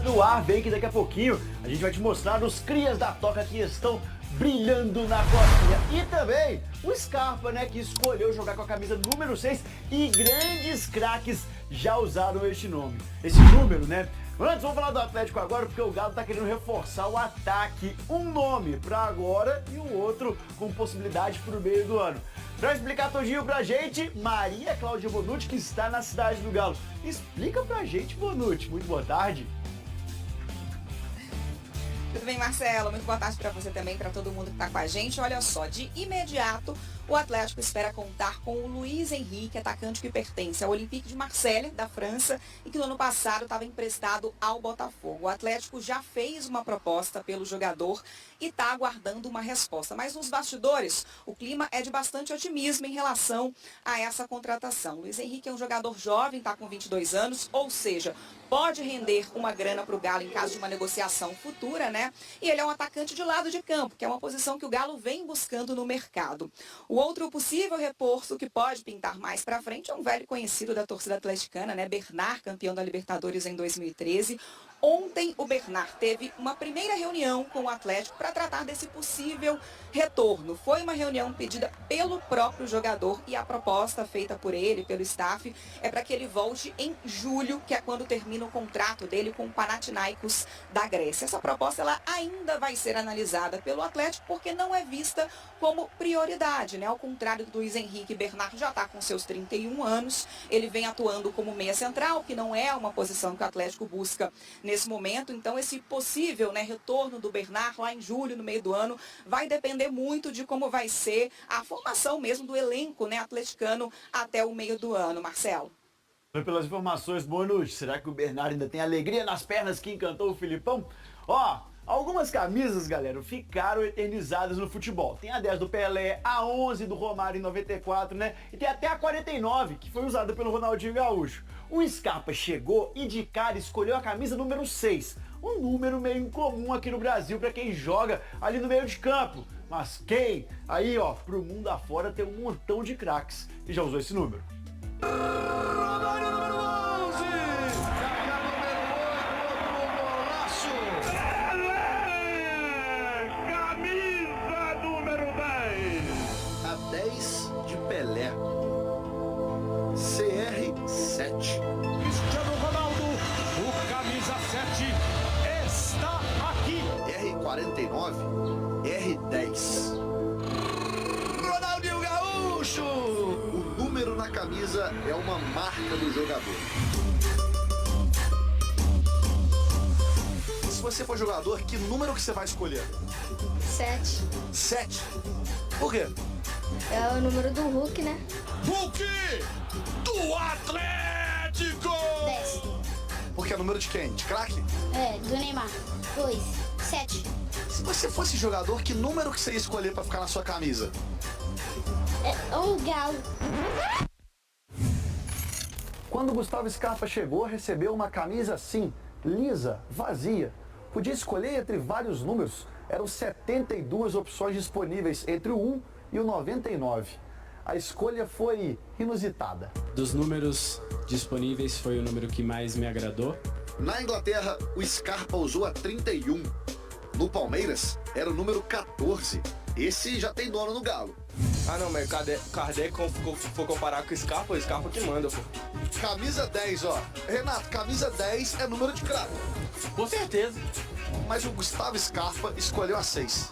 no ar, vem que daqui a pouquinho a gente vai te mostrar os crias da Toca que estão brilhando na costinha. E também o Scarpa, né, que escolheu jogar com a camisa número 6 e grandes craques já usaram este nome, esse número, né? Antes, vamos falar do Atlético agora, porque o Galo tá querendo reforçar o ataque. Um nome para agora e o outro com possibilidade pro meio do ano. Pra explicar todinho pra gente, Maria Cláudia Bonucci, que está na cidade do Galo. Explica pra gente, Bonucci. Muito boa tarde. Tudo bem, Marcelo? Muito boa tarde para você também, para todo mundo que está com a gente. Olha só, de imediato, o Atlético espera contar com o Luiz Henrique, atacante que pertence ao Olympique de Marseille, da França, e que no ano passado estava emprestado ao Botafogo. O Atlético já fez uma proposta pelo jogador e está aguardando uma resposta. Mas nos bastidores, o clima é de bastante otimismo em relação a essa contratação. Luiz Henrique é um jogador jovem, está com 22 anos, ou seja, pode render uma grana para o Galo em caso de uma negociação futura, né? E ele é um atacante de lado de campo, que é uma posição que o Galo vem buscando no mercado. O outro possível reforço que pode pintar mais para frente é um velho conhecido da torcida atleticana, né? Bernard, campeão da Libertadores em 2013. Ontem o Bernard teve uma primeira reunião com o Atlético para tratar desse possível retorno. Foi uma reunião pedida pelo próprio jogador e a proposta feita por ele, pelo staff, é para que ele volte em julho, que é quando termina o contrato dele com o Panathinaikos da Grécia. Essa proposta ela ainda vai ser analisada pelo Atlético porque não é vista como prioridade, né? Ao contrário do Luiz Henrique, Bernard já está com seus 31 anos, ele vem atuando como meia central, que não é uma posição que o Atlético busca nesse momento. Então esse possível, né, retorno do Bernard lá em julho, no meio do ano, vai depender muito de como vai ser a formação mesmo do elenco, né, atleticano até o meio do ano, Marcelo. Pelas informações, Bonucci, será que o Bernard ainda tem alegria nas pernas que encantou o Filipão? Ó, algumas camisas, galera, ficaram eternizadas no futebol. Tem a 10 do Pelé, a 11 do Romário em 94, né? E tem até a 49, que foi usada pelo Ronaldinho Gaúcho. O Scarpa chegou e de cara escolheu a camisa número 6. Um número meio incomum aqui no Brasil para quem joga ali no meio de campo. Mas quem? Aí, ó, pro mundo afora tem um montão de craques que já usou esse número. Romário número 11! Zaga número 8, outro golaço! Camisa número 10! A 10 de Pelé. CR7. Cristiano Ronaldo, o camisa 7, está aqui! R49. R10. Ronaldinho Gaúcho! O número na camisa é uma marca do jogador. Se você for jogador, que número que você vai escolher? 7. 7. Por quê? É o número do Hulk, né? Hulk do Atlético! 10. Porque é número de quem? De craque? É, do Neymar. 2. 7. Se você fosse jogador, que número que você ia escolher pra ficar na sua camisa? É um galo. Quando Gustavo Scarpa chegou, recebeu uma camisa assim, lisa, vazia. Podia escolher entre vários números. Eram 72 opções disponíveis entre o 1 e o 99. A escolha foi inusitada. Dos números disponíveis, foi o número que mais me agradou. Na Inglaterra, o Scarpa usou a 31. No Palmeiras, era o número 14. Esse já tem dono no Galo. Ah não, mas Kardec, for comparar com o Scarpa que manda, pô. Camisa 10, ó. Renato, camisa 10 é número de craque. Com certeza. Mas o Gustavo Scarpa escolheu a 6.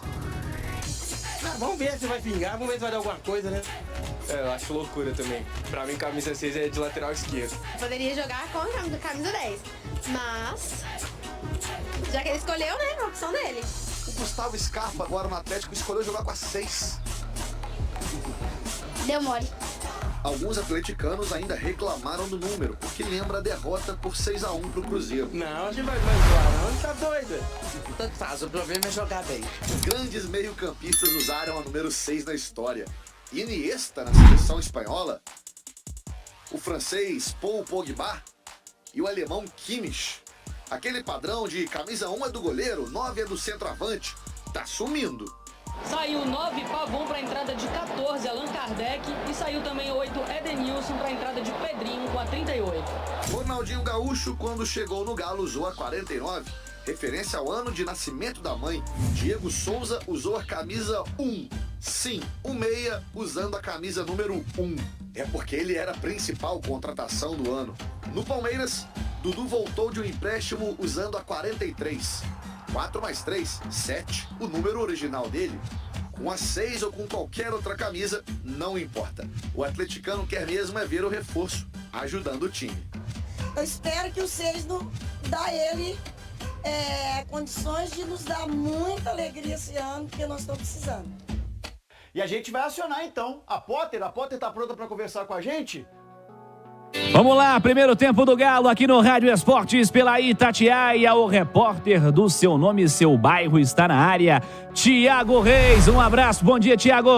Ah, vamos ver se vai vingar, vamos ver se vai dar alguma coisa, né? É, eu acho loucura também. Pra mim, camisa 6 é de lateral esquerdo. Poderia jogar com a camisa 10, mas já que ele escolheu, né, a opção dele. O Gustavo Scarpa, agora no Atlético, escolheu jogar com a 6. Deu mole. Alguns atleticanos ainda reclamaram do número, porque lembra a derrota por 6-1 pro Cruzeiro. Não, a gente vai zoar, não, tá doida. Tanto faz, o problema é jogar bem. Grandes meio-campistas usaram a número 6 na história. Iniesta na seleção espanhola, o francês Paul Pogba e o alemão Kimmich. Aquele padrão de camisa 1 é do goleiro, 9 é do centroavante, tá sumindo. Saiu 9, Pavon para a entrada de 14, Allan Kardec. E saiu também 8, Edenilson para a entrada de Pedrinho com a 38. Ronaldinho Gaúcho, quando chegou no Galo, usou a 49. Referência ao ano de nascimento da mãe. Diego Souza usou a camisa 1. Sim, o meia usando a camisa número 1. É porque ele era a principal contratação do ano. No Palmeiras, Dudu voltou de um empréstimo usando a 43. 4 mais 3, 7, o número original dele. Com a 6 ou com qualquer outra camisa, não importa. O atleticano quer mesmo é ver o reforço, ajudando o time. Eu espero que o 6 dá ele condições de nos dar muita alegria esse ano, porque nós estamos precisando. E a gente vai acionar então a Potter. A Potter tá pronta para conversar com a gente? Vamos lá, primeiro tempo do Galo aqui no Rádio Esportes pela Itatiaia. O repórter do Seu Nome e Seu Bairro está na área, Thiago Reis. Um abraço, bom dia, Thiago.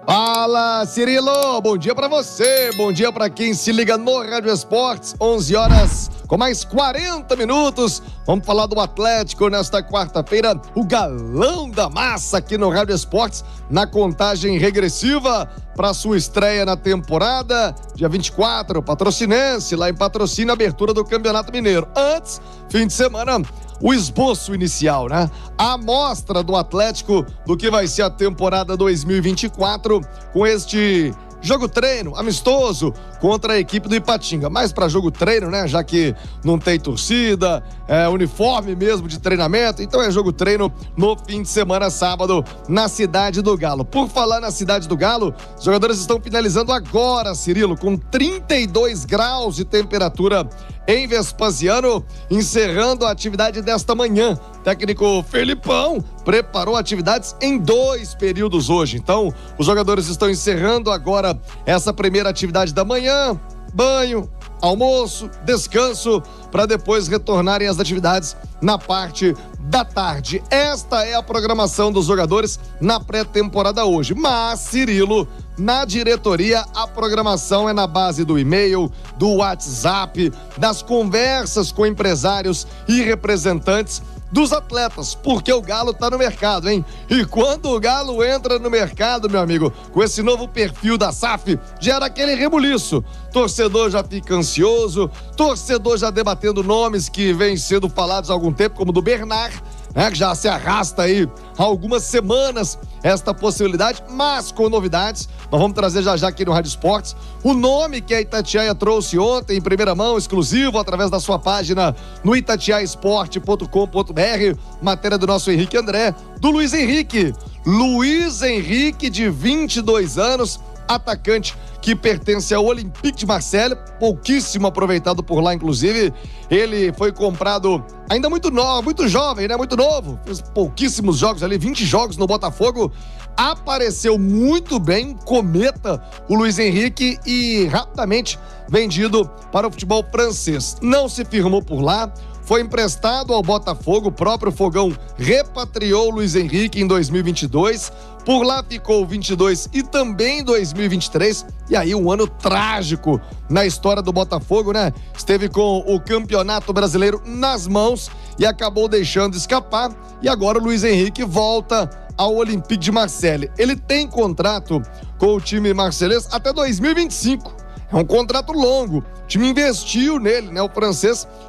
Fala, Cirilo, bom dia pra você, bom dia pra quem se liga no Rádio Esportes, 11 horas com mais 40 minutos, vamos falar do Atlético nesta quarta-feira, o galão da massa aqui no Rádio Esportes, na contagem regressiva para sua estreia na temporada, dia 24, Patrocinense, lá em Patrocínio, abertura do Campeonato Mineiro. Antes, fim de semana, o esboço inicial, né? A amostra do Atlético do que vai ser a temporada 2024 com este jogo-treino amistoso contra a equipe do Ipatinga. Mais para jogo-treino, né? Já que não tem torcida, é uniforme mesmo de treinamento, então é jogo-treino no fim de semana, sábado, na Cidade do Galo. Por falar na Cidade do Galo, os jogadores estão finalizando agora, Cirilo, com 32 graus de temperatura em Vespasiano, encerrando a atividade desta manhã. Técnico Felipão preparou atividades em 2 períodos hoje. Então, os jogadores estão encerrando agora essa primeira atividade da manhã, banho, almoço, descanso, para depois retornarem às atividades na parte da tarde. Esta é a programação dos jogadores na pré-temporada hoje. Mas, Cirilo, na diretoria, a programação é na base do e-mail, do WhatsApp, das conversas com empresários e representantes dos atletas, porque o Galo tá no mercado, hein? E quando o Galo entra no mercado, meu amigo, com esse novo perfil da SAF, gera aquele rebuliço. Torcedor já fica ansioso, torcedor já debatendo nomes que vêm sendo falados há algum tempo, como o do Bernard, né, que já se arrasta aí há algumas semanas esta possibilidade, mas com novidades. Nós vamos trazer já aqui no Rádio Esportes o nome que a Itatiaia trouxe ontem em primeira mão, exclusivo, através da sua página no itatiaesporte.com.br, matéria do nosso Henrique André, do Luiz Henrique. Luiz Henrique, de 22 anos, atacante que pertence ao Olympique de Marseille, pouquíssimo aproveitado por lá, inclusive. Ele foi comprado ainda muito novo, muito jovem, né? Muito novo. Fez pouquíssimos jogos ali, 20 jogos no Botafogo. Apareceu muito bem, cometa, o Luiz Henrique, e rapidamente vendido para o futebol francês. Não se firmou por lá. Foi emprestado ao Botafogo, o próprio Fogão repatriou o Luiz Henrique em 2022, por lá ficou 22 e também 2023, e aí um ano trágico na história do Botafogo, né? Esteve com o Campeonato Brasileiro nas mãos e acabou deixando escapar, e agora o Luiz Henrique volta ao Olympique de Marseille. Ele tem contrato com o time marcelês até 2025. É um contrato longo. O time investiu nele, né? O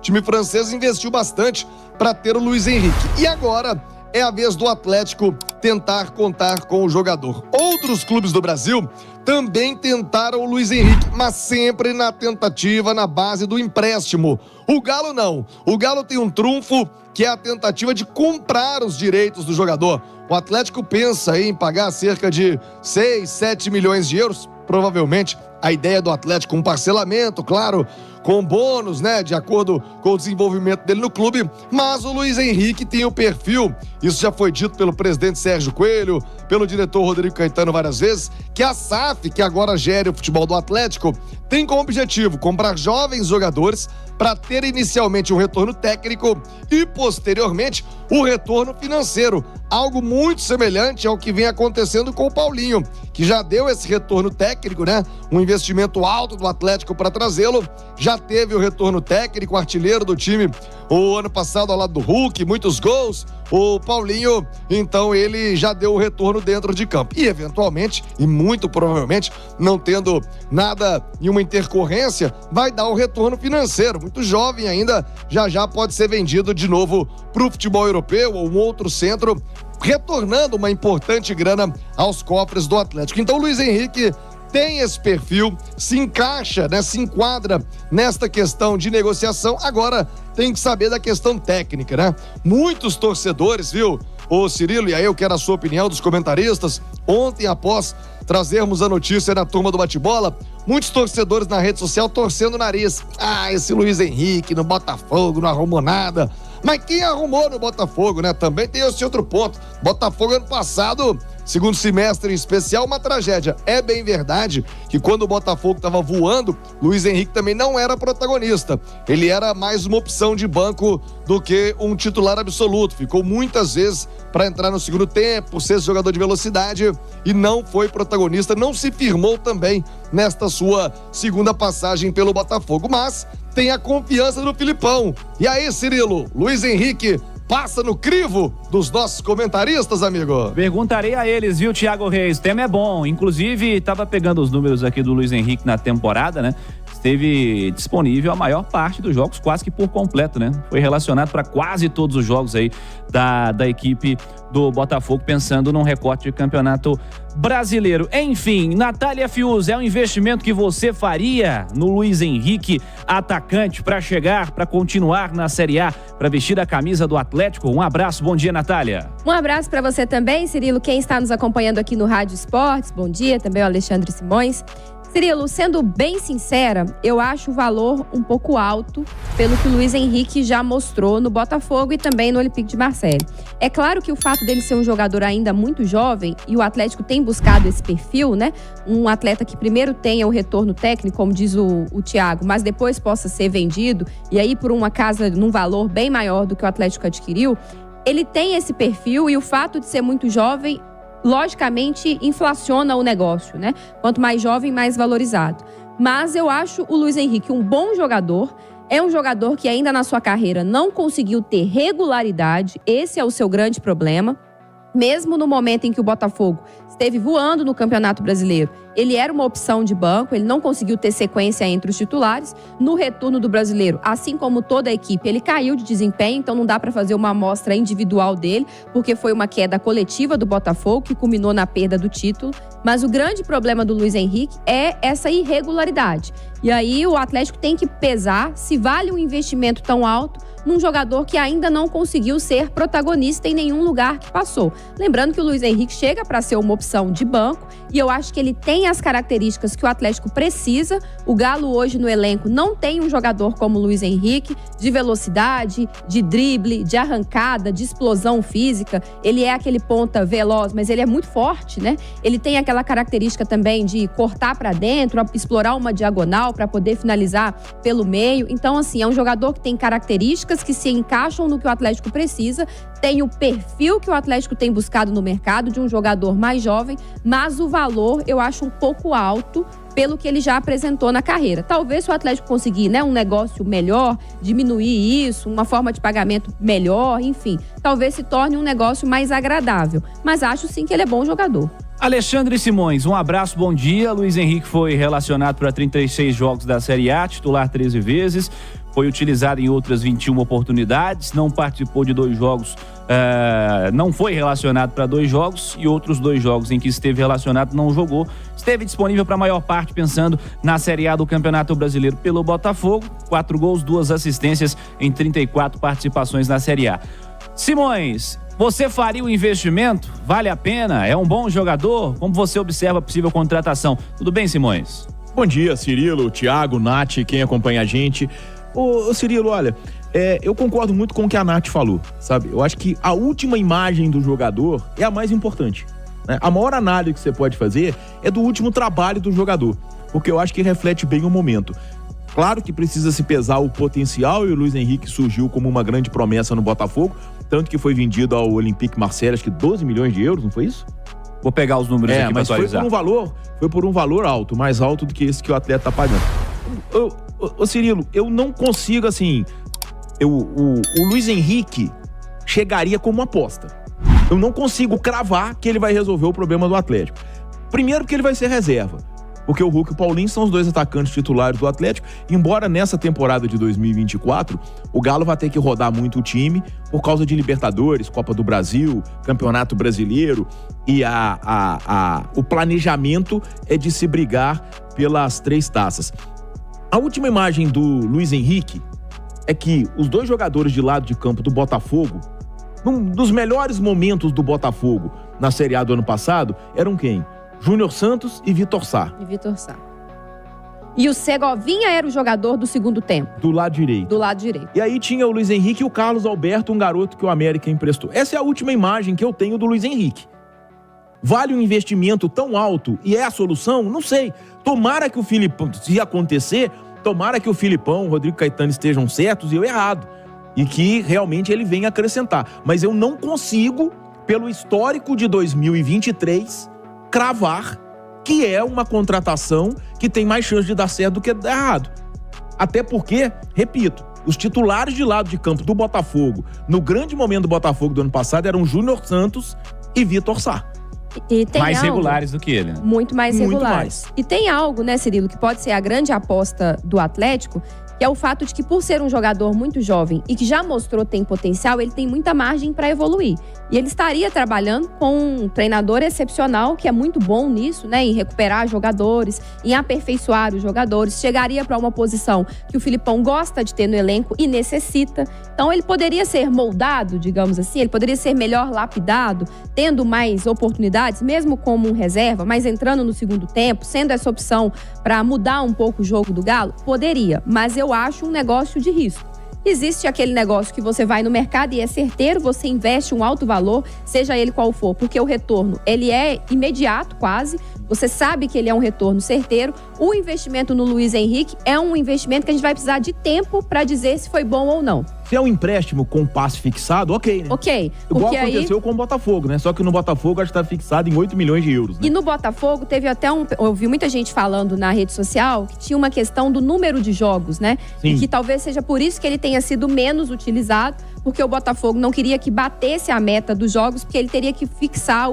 time francês investiu bastante para ter o Luiz Henrique. E agora é a vez do Atlético tentar contar com o jogador. Outros clubes do Brasil também tentaram o Luiz Henrique, mas sempre na tentativa, na base do empréstimo. O Galo não. O Galo tem um trunfo, que é a tentativa de comprar os direitos do jogador. O Atlético pensa em pagar cerca de 6, 7 milhões de euros, provavelmente. A ideia do Atlético, um parcelamento, claro, com bônus, né, de acordo com o desenvolvimento dele no clube, mas o Luiz Henrique tem o perfil, isso já foi dito pelo presidente Sérgio Coelho, pelo diretor Rodrigo Caetano várias vezes, que a SAF, que agora gere o futebol do Atlético, tem como objetivo comprar jovens jogadores para ter inicialmente um retorno técnico e posteriormente o retorno financeiro, algo muito semelhante ao que vem acontecendo com o Paulinho, que já deu esse retorno técnico, né, um investimento alto do Atlético para trazê-lo. Já teve o retorno técnico, artilheiro do time o ano passado ao lado do Hulk, muitos gols. O Paulinho, então, ele já deu o retorno dentro de campo. E, eventualmente, e muito provavelmente, não tendo nada, nenhuma intercorrência, vai dar o retorno financeiro. Muito jovem ainda, já pode ser vendido de novo para o futebol europeu ou um outro centro, retornando uma importante grana aos cofres do Atlético. Então, o Luiz Henrique tem esse perfil, se encaixa, né, se enquadra nesta questão de negociação. Agora tem que saber da questão técnica, né? Muitos torcedores, viu, ô Cirilo, e aí eu quero a sua opinião dos comentaristas. Ontem, após trazermos a notícia na turma do bate-bola, muitos torcedores na rede social torcendo o nariz. Esse Luiz Henrique no Botafogo não arrumou nada. Mas quem arrumou no Botafogo, né? Também tem esse outro ponto. Botafogo ano passado, segundo semestre em especial, uma tragédia. É bem verdade que quando o Botafogo estava voando, Luiz Henrique também não era protagonista. Ele era mais uma opção de banco do que um titular absoluto. Ficou muitas vezes para entrar no segundo tempo, ser jogador de velocidade e não foi protagonista, não se firmou também nesta sua segunda passagem pelo Botafogo. Mas tem a confiança do Filipão. E aí, Cirilo, Luiz Henrique passa no crivo dos nossos comentaristas, amigo? Perguntarei a eles, viu, Thiago Reis? O tema é bom. Inclusive, estava pegando os números aqui do Luiz Henrique na temporada, né? Esteve disponível a maior parte dos jogos, quase que por completo, né? Foi relacionado para quase todos os jogos aí da equipe do Botafogo, pensando num recorte de campeonato brasileiro. Enfim, Natália Fius, é um investimento que você faria no Luiz Henrique, atacante, para chegar, para continuar na Série A, para vestir a camisa do Atlético? Um abraço, bom dia, Natália. Um abraço para você também, Cirilo, quem está nos acompanhando aqui no Rádio Esportes, bom dia, também o Alexandre Simões. Cirilo, sendo bem sincera, eu acho o valor um pouco alto pelo que o Luiz Henrique já mostrou no Botafogo e também no Olympique de Marseille. É claro que o fato dele ser um jogador ainda muito jovem, e o Atlético tem buscado esse perfil, né? Um atleta que primeiro tenha o retorno técnico, como diz o Thiago, mas depois possa ser vendido, e aí por uma casa num valor bem maior do que o Atlético adquiriu, ele tem esse perfil, e o fato de ser muito jovem logicamente inflaciona o negócio, né? Quanto mais jovem, mais valorizado. Mas eu acho o Luiz Henrique um bom jogador. É um jogador que ainda na sua carreira não conseguiu ter regularidade. Esse é o seu grande problema. Mesmo no momento em que o Botafogo esteve voando no Campeonato Brasileiro, ele era uma opção de banco, ele não conseguiu ter sequência entre os titulares. No retorno do Brasileiro, assim como toda a equipe, ele caiu de desempenho, então não dá para fazer uma amostra individual dele, porque foi uma queda coletiva do Botafogo que culminou na perda do título. Mas o grande problema do Luiz Henrique é essa irregularidade. E aí o Atlético tem que pesar se vale um investimento tão alto num jogador que ainda não conseguiu ser protagonista em nenhum lugar que passou. Lembrando que o Luiz Henrique chega para ser uma opção de banco e eu acho que ele tem as características que o Atlético precisa. O Galo hoje no elenco não tem um jogador como o Luiz Henrique, de velocidade, de drible, de arrancada, de explosão física. Ele é aquele ponta veloz, mas ele é muito forte, né? Ele tem aquela característica também de cortar para dentro, explorar uma diagonal para poder finalizar pelo meio. Então, assim, é um jogador que tem características que se encaixam no que o Atlético precisa, tem o perfil que o Atlético tem buscado no mercado de um jogador mais jovem, mas o valor eu acho um pouco alto pelo que ele já apresentou na carreira. Talvez se o Atlético conseguir, né, um negócio melhor, diminuir isso, uma forma de pagamento melhor, enfim, talvez se torne um negócio mais agradável. Mas acho sim que ele é bom jogador. Alexandre Simões, um abraço, bom dia. Luiz Henrique foi relacionado para 36 jogos da Série A, titular 13 vezes, foi utilizado em outras 21 oportunidades, não participou de 2 jogos, não foi relacionado para 2 jogos e outros 2 jogos em que esteve relacionado não jogou. Esteve disponível para a maior parte pensando na Série A do Campeonato Brasileiro pelo Botafogo, 4 gols, 2 assistências em 34 participações na Série A. Simões, você faria o investimento? Vale a pena? É um bom jogador? Como você observa a possível contratação? Tudo bem, Simões? Bom dia, Cirilo, Thiago, Nath, quem acompanha a gente. Ô Cirilo, olha, eu concordo muito com o que a Nath falou, sabe? Eu acho que a última imagem do jogador é a mais importante, né? A maior análise que você pode fazer é do último trabalho do jogador, porque eu acho que reflete bem o momento. Claro que precisa se pesar o potencial e o Luiz Henrique surgiu como uma grande promessa no Botafogo, tanto que foi vendido ao Olympique Marseille, acho que 12 milhões de euros, não foi isso? Vou pegar os números aqui pra mas atualizar. foi por um valor alto, mais alto do que esse que o atleta tá pagando. Ô Cirilo, eu não consigo, assim... O Luiz Henrique chegaria como aposta. Eu não consigo cravar que ele vai resolver o problema do Atlético. Primeiro porque ele vai ser reserva. Porque o Hulk e o Paulinho são os dois atacantes titulares do Atlético. Embora nessa temporada de 2024, o Galo vai ter que rodar muito o time por causa de Libertadores, Copa do Brasil, Campeonato Brasileiro. E o planejamento é de se brigar pelas 3 taças. A última imagem do Luiz Henrique é que os 2 jogadores de lado de campo do Botafogo, num dos melhores momentos do Botafogo na Série A do ano passado, eram quem? Júnior Santos e Vitor Sá. E o Segovinha era o jogador do segundo tempo. Do lado direito. Do lado direito. E aí tinha o Luiz Henrique e o Carlos Alberto, um garoto que o América emprestou. Essa é a última imagem que eu tenho do Luiz Henrique. Vale um investimento tão alto e é a solução? Não sei. Tomara que o Filipão, se acontecer, tomara que o Filipão, o Rodrigo Caetano estejam certos e eu errado. E que realmente ele venha acrescentar. Mas eu não consigo, pelo histórico de 2023, cravar que é uma contratação que tem mais chance de dar certo do que dar errado. Até porque, repito, os titulares de lado de campo do Botafogo, no grande momento do Botafogo do ano passado, eram Júnior Santos e Vitor Sá. E tem mais algo, regulares do que ele, né? Muito mais regulares. E tem algo, né, Cirilo, que pode ser a grande aposta do Atlético, que é o fato de que, por ser um jogador muito jovem e que já mostrou tem potencial, ele tem muita margem para evoluir. E ele estaria trabalhando com um treinador excepcional, que é muito bom nisso, né? Em recuperar jogadores, em aperfeiçoar os jogadores. Chegaria para uma posição que o Filipão gosta de ter no elenco e necessita. Então, ele poderia ser moldado, digamos assim, ele poderia ser melhor lapidado, tendo mais oportunidades, mesmo como um reserva, mas entrando no segundo tempo, sendo essa opção para mudar um pouco o jogo do Galo? Poderia, mas eu acho um negócio de risco. Existe aquele negócio que você vai no mercado e é certeiro, você investe um alto valor, seja ele qual for, porque o retorno, ele é imediato quase, você sabe que ele é um retorno certeiro. O investimento no Luiz Henrique é um investimento que a gente vai precisar de tempo para dizer se foi bom ou não. Se é um empréstimo com passe fixado, ok, né? Ok. Igual aconteceu com o Botafogo, né? Só que no Botafogo acho que tá fixado em 8 milhões de euros, né? E no Botafogo teve até eu ouvi muita gente falando na rede social que tinha uma questão do número de jogos, né? Sim. E que talvez seja por isso que ele tenha sido menos utilizado, porque o Botafogo não queria que batesse a meta dos jogos, porque ele teria que fixar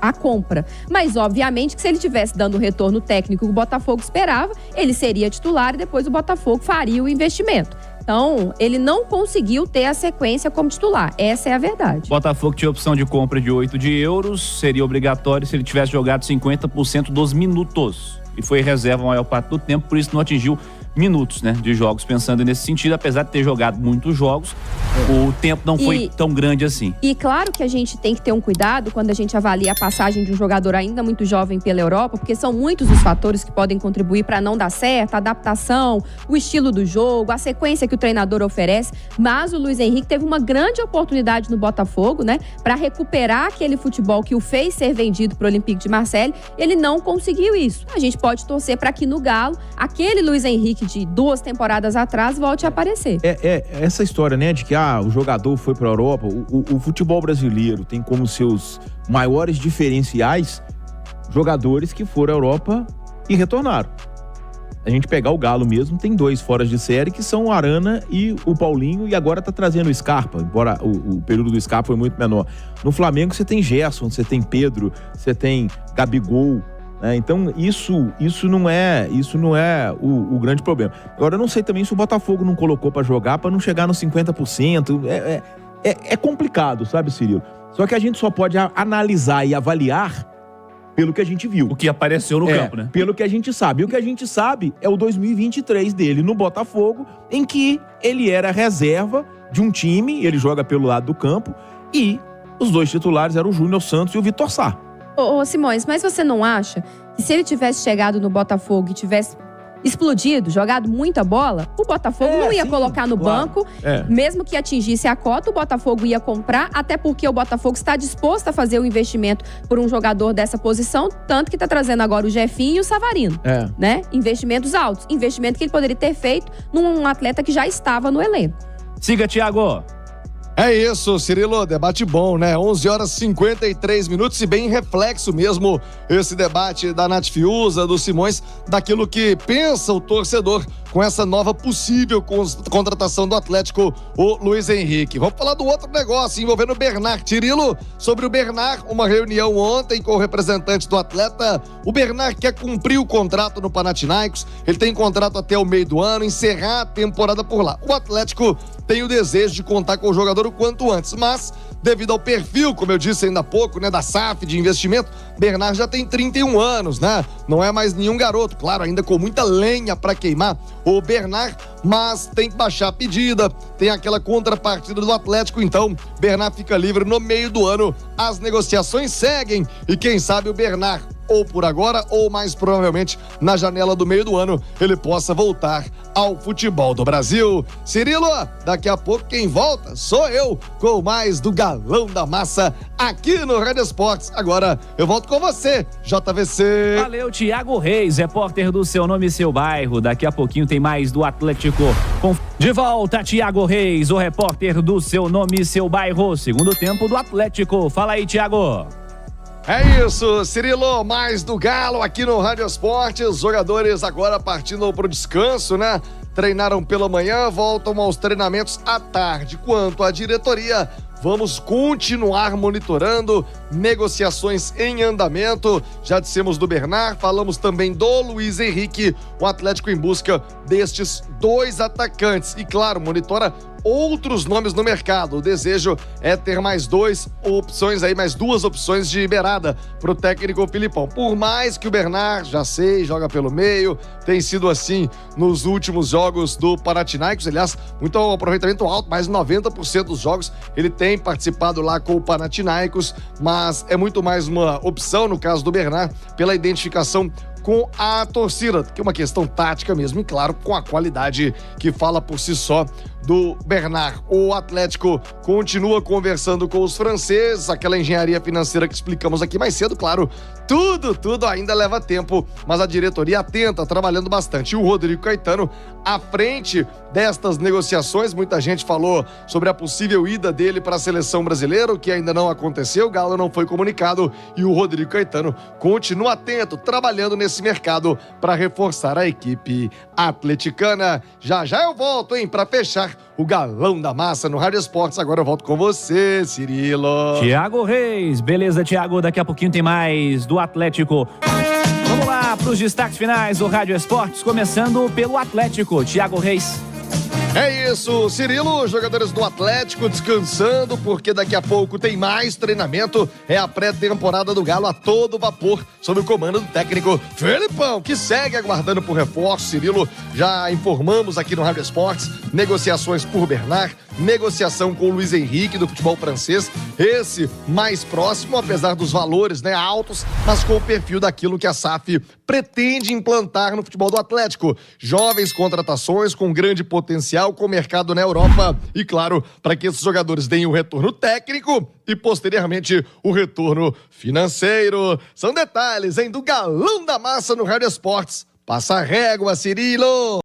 a compra. Mas, obviamente, que se ele estivesse dando o retorno técnico que o Botafogo esperava, ele seria titular e depois o Botafogo faria o investimento. Então, ele não conseguiu ter a sequência como titular. Essa é a verdade. Botafogo tinha opção de compra de 8 euros, seria obrigatório se ele tivesse jogado 50% dos minutos. E foi reserva a maior parte do tempo, por isso não atingiu minutos, né, de jogos, pensando nesse sentido, apesar de ter jogado muitos jogos, o tempo não foi tão grande assim. E claro que a gente tem que ter um cuidado quando a gente avalia a passagem de um jogador ainda muito jovem pela Europa, porque são muitos os fatores que podem contribuir para não dar certo, a adaptação, o estilo do jogo, a sequência que o treinador oferece, mas o Luiz Henrique teve uma grande oportunidade no Botafogo, né, para recuperar aquele futebol que o fez ser vendido para o Olympique de Marseille. Ele não conseguiu isso. A gente pode torcer para que no Galo, aquele Luiz Henrique de 2 temporadas atrás volte a aparecer. Essa história, né, de que o jogador foi para a Europa, o futebol brasileiro tem como seus maiores diferenciais jogadores que foram à Europa e retornaram. A gente pegar o Galo mesmo, tem 2 fora de série, que são o Arana e o Paulinho, e agora tá trazendo o Scarpa, embora o período do Scarpa foi muito menor. No Flamengo você tem Gerson, você tem Pedro, você tem Gabigol, né? Então isso não é o grande problema. Agora eu não sei também se o Botafogo não colocou para jogar para não chegar nos 50%. É complicado, sabe, Cirilo? Só que a gente só pode analisar e avaliar pelo que a gente viu. O que apareceu no campo, né? Pelo que a gente sabe. E o que a gente sabe é o 2023 dele no Botafogo, em que ele era reserva de um time, ele joga pelo lado do campo, e os 2 titulares eram o Júnior Santos e o Vitor Sá. Ô Simões, mas você não acha que se ele tivesse chegado no Botafogo e tivesse explodido, jogado muita bola, o Botafogo não ia colocar no banco, mesmo que atingisse a cota, o Botafogo ia comprar, até porque o Botafogo está disposto a fazer o investimento por um jogador dessa posição, tanto que está trazendo agora o Jefinho e o Savarino, né? Investimentos altos, investimento que ele poderia ter feito num atleta que já estava no elenco. Siga, Thiago. É isso, Cirilo, debate bom, né? 11 horas e 53 minutos e bem reflexo mesmo esse debate da Nath Fiuza, do Simões, daquilo que pensa o torcedor com essa nova possível contratação do Atlético, o Luiz Henrique. Vamos falar do outro negócio envolvendo o Bernard. Cirilo, sobre o Bernard, uma reunião ontem com o representante do atleta. O Bernard quer cumprir o contrato no Panathinaikos, ele tem contrato até o meio do ano, encerrar a temporada por lá. O Atlético tem o desejo de contar com o jogador o quanto antes, mas devido ao perfil, como eu disse ainda há pouco, né, da SAF de investimento, Bernard já tem 31 anos, né? Não é mais nenhum garoto, claro, ainda com muita lenha para queimar o Bernard, mas tem que baixar a pedida, tem aquela contrapartida do Atlético, então Bernard fica livre no meio do ano, as negociações seguem e quem sabe o Bernard, ou por agora, ou mais provavelmente na janela do meio do ano, ele possa voltar ao futebol do Brasil. Cirilo, daqui a pouco quem volta sou eu, com mais do Galão da Massa aqui no Rádio Esportes. Agora eu volto com você, JVC. Valeu, Thiago Reis, repórter do Seu Nome e Seu Bairro. Daqui a pouquinho tem mais do Atlético. De volta, Thiago Reis, o repórter do Seu Nome e Seu Bairro. Segundo tempo do Atlético. Fala aí, Thiago. É isso, Cirilo, mais do Galo aqui no Rádio Esportes. Os jogadores agora partindo pro descanso, né? Treinaram pela manhã, voltam aos treinamentos à tarde. Quanto à diretoria, vamos continuar monitorando, negociações em andamento. Já dissemos do Bernard, falamos também do Luiz Henrique, o Atlético em busca destes dois atacantes. E claro, monitora outros nomes no mercado. O desejo é ter mais duas opções de beirada pro técnico Filipão. Por mais que o Bernard, já sei, joga pelo meio, tem sido assim nos últimos jogos do Panathinaikos, aliás, muito aproveitamento alto, mais de 90% dos jogos ele tem participado lá com o Panathinaikos, mas é muito mais uma opção no caso do Bernard pela identificação com a torcida, que é uma questão tática mesmo, e claro, com a qualidade que fala por si só do Bernard. O Atlético continua conversando com os franceses, aquela engenharia financeira que explicamos aqui mais cedo, claro, tudo ainda leva tempo, mas a diretoria atenta, trabalhando bastante. E o Rodrigo Caetano, à frente destas negociações, muita gente falou sobre a possível ida dele para a seleção brasileira, o que ainda não aconteceu, o Galo não foi comunicado, e o Rodrigo Caetano continua atento, trabalhando nesse mercado para reforçar a equipe atleticana. Já eu volto, para fechar o Galão da Massa no Rádio Esportes. Agora eu volto com você, Cirilo. Thiago Reis, beleza, Thiago? Daqui a pouquinho tem mais do Atlético. Vamos lá para os destaques finais do Rádio Esportes, começando pelo Atlético. Thiago Reis. É isso, Cirilo, jogadores do Atlético descansando, porque daqui a pouco tem mais treinamento. É a pré-temporada do Galo a todo vapor, sob o comando do técnico Felipão, que segue aguardando por reforço. Cirilo, já informamos aqui no Rádio Esportes, negociações por Bernard, negociação com o Luiz Henrique do futebol francês, esse mais próximo, apesar dos valores, altos, mas com o perfil daquilo que a SAF pretende implantar no futebol do Atlético. Jovens contratações com grande potencial, com o mercado na Europa e, claro, para que esses jogadores deem o retorno técnico e, posteriormente, o retorno financeiro. São detalhes, do Galão da Massa no Rádio Esportes. Passa a régua, Cirilo!